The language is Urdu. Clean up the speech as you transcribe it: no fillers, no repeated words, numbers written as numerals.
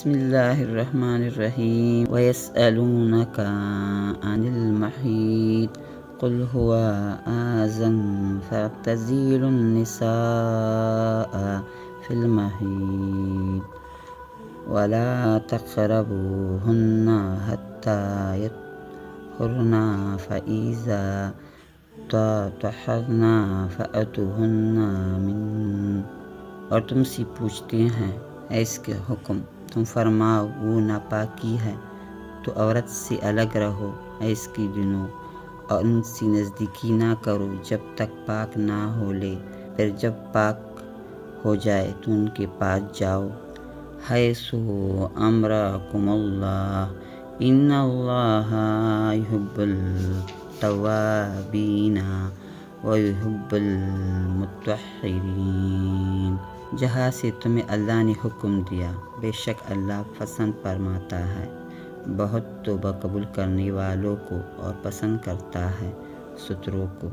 بسم اللہ الرحمن الرحیم وَيَسْأَلُونَكَ عَنِ الْمَحِيضِ قُلْ هُوَ أَذًى فَاعْتَزِلُوا النِّسَاءَ فِي الْمَحِيضِ وَلَا تَقْرَبُوهُنَّ حَتَّى يَطْهُرْنَ فَإِذَا تطهرن فأتوهن من اور تم سے پوچھتے ہیں ہے اس کے حکم، تم فرماؤ وہ ناپاکی ہے تو عورت سے الگ رہو ہے اس کے دنوں، اور ان سے نزدیکی نہ کرو جب تک پاک نہ ہو لے، پھر جب پاک ہو جائے تو ان کے پاس جاؤ۔ حیث امرکم اللہ ان اللہ یحب التوابین ویحب المتطہرین، جہاں سے تمہیں اللہ نے حکم دیا، بے شک اللہ پسند فرماتا ہے بہت توبہ قبول کرنے والوں کو اور پسند کرتا ہے ستروں کو۔